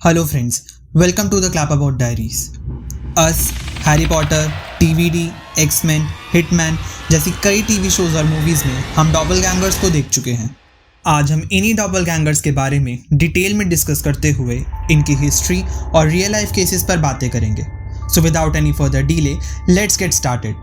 Hello friends, welcome to the Clap About Diaries. Us, Harry Potter, TVD, X-Men, Hitman जैसी कई TV shows और movies में हम डॉपलगैंगर्स को देख चुके हैं। आज हम इन्हीं डॉपलगैंगर्स के बारे में डिटेल में डिस्कस करते हुए इनकी हिस्ट्री और रियल लाइफ केसेस पर बातें करेंगे। So without any further delay, let's get started.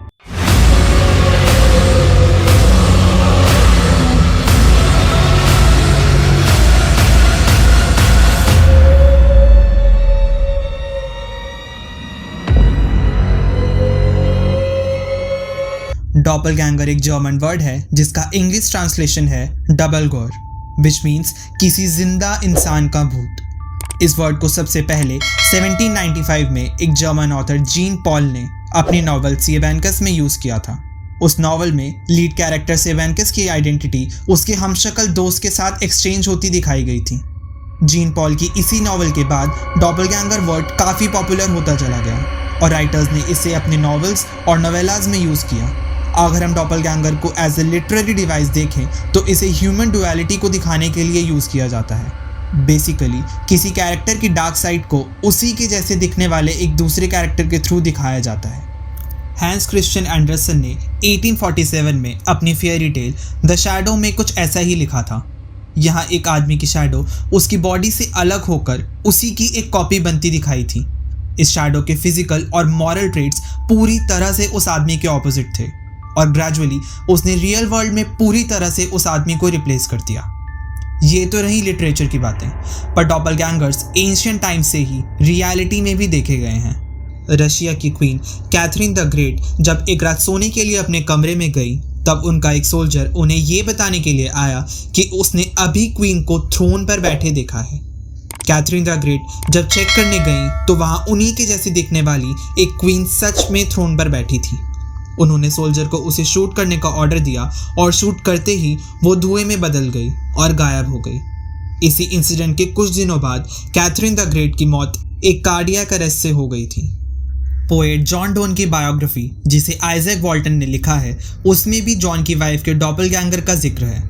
Doppelganger एक जर्मन वर्ड है जिसका इंग्लिश ट्रांसलेशन है डबल गॉर, विच मीन्स किसी जिंदा इंसान का भूत। इस वर्ड को सबसे पहले 1795 में एक जर्मन ऑथर जीन पॉल ने अपनी नॉवल सेवेनकस में यूज किया था। उस नॉवल में लीड कैरेक्टर सेवेनकस की आइडेंटिटी उसके हमशक्ल दोस्त के साथ एक्सचेंज होती दिखाई गई थी। जीन पॉल की इसी नॉवल के बाद डॉपलगैंगर वर्ड काफ़ी पॉपुलर होता चला गया और राइटर्स ने इसे अपने नॉवेल्स और नोवेलाज में यूज़ किया। अगर हम डॉपलगैंगर को एज ए लिटरेरी डिवाइस देखें तो इसे ह्यूमन डुअलिटी को दिखाने के लिए यूज़ किया जाता है। बेसिकली किसी कैरेक्टर की डार्क साइड को उसी के जैसे दिखने वाले एक दूसरे कैरेक्टर के थ्रू दिखाया जाता है। हैंस क्रिश्चियन एंडरसन ने 1847 में अपनी फेयरी टेल द शैडो में कुछ ऐसा ही लिखा था। यहाँ एक आदमी की शैडो उसकी बॉडी से अलग होकर उसी की एक कॉपी बनती दिखाई थी। इस शैडो के फिजिकल और मॉरल ट्रेट्स पूरी तरह से उस आदमी के ऑपोजिट थे और ग्रेजुअली उसने रियल वर्ल्ड में पूरी तरह से उस आदमी को रिप्लेस कर दिया। ये तो रही लिटरेचर की बातें, पर डॉपलगैंगर्स एंशिएंट टाइम से ही रियलिटी में भी देखे गए हैं। रशिया की क्वीन कैथरीन द ग्रेट जब एक रात सोने के लिए अपने कमरे में गई तब उनका एक सोल्जर उन्हें ये बताने के लिए आया कि उसने अभी क्वीन को थ्रोन पर बैठे देखा है। कैथरीन द ग्रेट जब चेक करने गई तो वहाँ उन्हीं के जैसे दिखने वाली एक क्वीन सच में थ्रोन पर बैठी थी। उन्होंने सोल्जर को उसे शूट करने का ऑर्डर दिया और शूट करते ही वो धुएं में बदल गई और गायब हो गई। इसी इंसिडेंट के कुछ दिनों बाद कैथरीन द ग्रेट की मौत एक कार्डियक अरेस्ट से हो गई थी। पोएट जॉन डोन की बायोग्राफी जिसे आइजैक वॉल्टन ने लिखा है उसमें भी जॉन की वाइफ के डॉपलगैंगर का जिक्र है।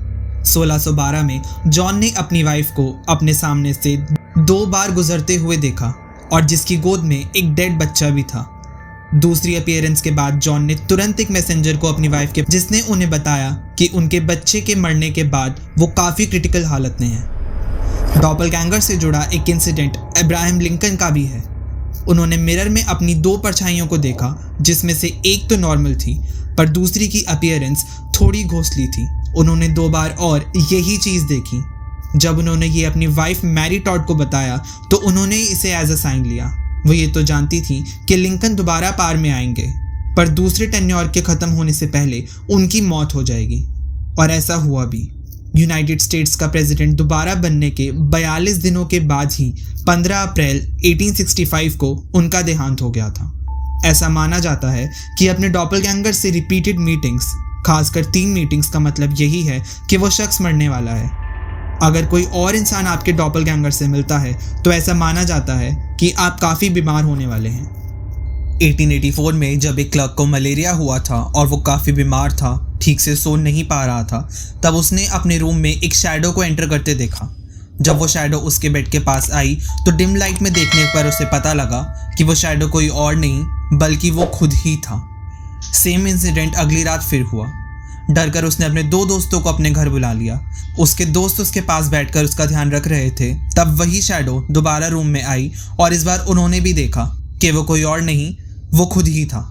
1612 में जॉन ने अपनी वाइफ को अपने सामने से 2 बार गुजरते हुए देखा और जिसकी गोद में एक डेड बच्चा भी था। दूसरी अपीयरेंस के बाद जॉन ने तुरंत एक मैसेंजर को अपनी वाइफ के जिसने उन्हें बताया कि उनके बच्चे के मरने के बाद वो काफ़ी क्रिटिकल हालत में है। डॉपलगैंगर से जुड़ा एक इंसिडेंट अब्राहम लिंकन का भी है। उन्होंने मिरर में अपनी 2 परछाइयों को देखा जिसमें से एक तो नॉर्मल थी पर दूसरी की अपीयरेंस थोड़ी घोंसली थी। उन्होंने 2 बार और यही चीज़ देखी। जब उन्होंने ये अपनी वाइफ मैरी टॉड को बताया तो उन्होंने इसे एज अ साइन लिया। वो ये तो जानती थी कि लिंकन दोबारा पार में आएंगे पर दूसरे टेन्योर के ख़त्म होने से पहले उनकी मौत हो जाएगी और ऐसा हुआ भी। यूनाइटेड स्टेट्स का प्रेसिडेंट दोबारा बनने के 42 दिनों के बाद ही 15 अप्रैल 1865 को उनका देहांत हो गया था। ऐसा माना जाता है कि अपने डॉपलगैंगर से रिपीटेड मीटिंग्स, खासकर 3 मीटिंग्स का मतलब यही है कि वो शख्स मरने वाला है। अगर कोई और इंसान आपके डॉपलगैंगर से मिलता है तो ऐसा माना जाता है कि आप काफ़ी बीमार होने वाले हैं। 1884 में जब एक क्लर्क को मलेरिया हुआ था और वो काफ़ी बीमार था, ठीक से सो नहीं पा रहा था, तब उसने अपने रूम में एक शैडो को एंटर करते देखा। जब वो शैडो उसके बेड के पास आई तो डिम लाइट में देखने पर उसे पता लगा कि वो शैडो कोई और नहीं बल्कि वो खुद ही था। सेम इंसिडेंट अगली रात फिर हुआ। डर कर उसने अपने 2 दोस्तों को अपने घर बुला लिया। उसके दोस्त उसके पास बैठकर उसका ध्यान रख रहे थे। तब वही शैडो दोबारा रूम में आई और इस बार उन्होंने भी देखा कि वो कोई और नहीं, वो खुद ही था।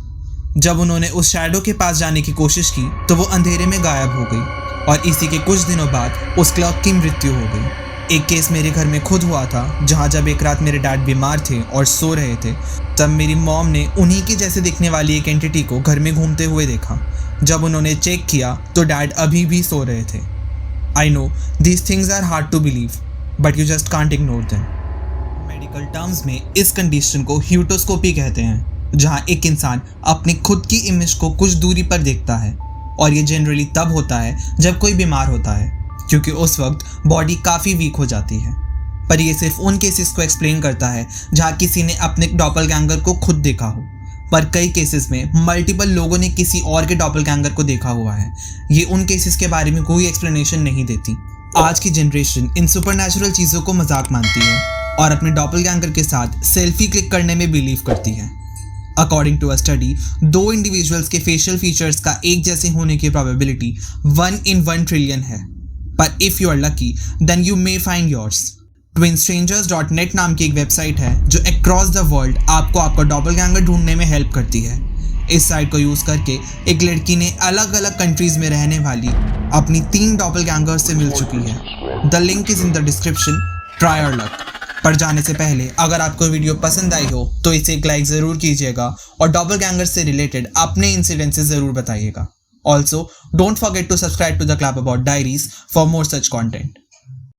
जब उन्होंने उस शैडो के पास जाने की कोशिश की तो वो अंधेरे में गायब हो गई और इसी के कुछ दिनों बाद उस क्लर्क की मृत्यु हो गई। एक केस मेरे घर में खुद हुआ था जहाँ जब एक रात मेरे डैड बीमार थे और सो रहे थे तब मेरी मॉम ने उन्हीं के जैसे दिखने वाली एक एंटिटी को घर में घूमते हुए देखा। जब उन्होंने चेक किया तो डैड अभी भी सो रहे थे। I know these things are hard to believe but you just can't ignore them. Medical terms में इस कंडीशन को ह्यूटोस्कोपी कहते हैं, जहां एक इंसान अपनी खुद की इमेज को कुछ दूरी पर देखता है और ये जनरली तब होता है जब कोई बीमार होता है क्योंकि उस वक्त बॉडी काफ़ी वीक हो जाती है। पर ये सिर्फ उन केसेस को एक्सप्लेन करता है जहाँ किसी ने अपने डॉपलगैंगर को खुद देखा हो, पर कई केसेस में मल्टीपल लोगों ने किसी और के डॉपलगैंगर को देखा हुआ है। ये उन केसेस के बारे में कोई एक्सप्लेनेशन नहीं देती। आज की जनरेशन इन सुपरनैचुरल चीज़ों को मजाक मानती है और अपने डॉपलगैंगर के साथ सेल्फी क्लिक करने में बिलीव करती है। According to a study, 2 individuals के फेशियल फीचर्स का एक जैसे होने की प्रोबेबिलिटी 1 in 1 ट्रिलियन है, पर if you are lucky then you may find yours. twinstrangers.net नाम की एक वेबसाइट है जो अक्रॉस द वर्ल्ड आपको आपका डॉपलगैंगर ढूंढने में हेल्प करती है। इस साइट को यूज करके एक लड़की ने अलग अलग कंट्रीज में रहने वाली अपनी 3 डॉपलगैंगर्स से मिल चुकी है। The link is in the description. Try your luck. पर जाने से पहले अगर आपको वीडियो पसंद आई हो तो इसे एक लाइक जरूर कीजिएगा और डॉपलगैंगर से रिलेटेड अपने इंसिडेंसेस जरूर बताइएगा। Also don't forget to subscribe to the club about diaries for more such content.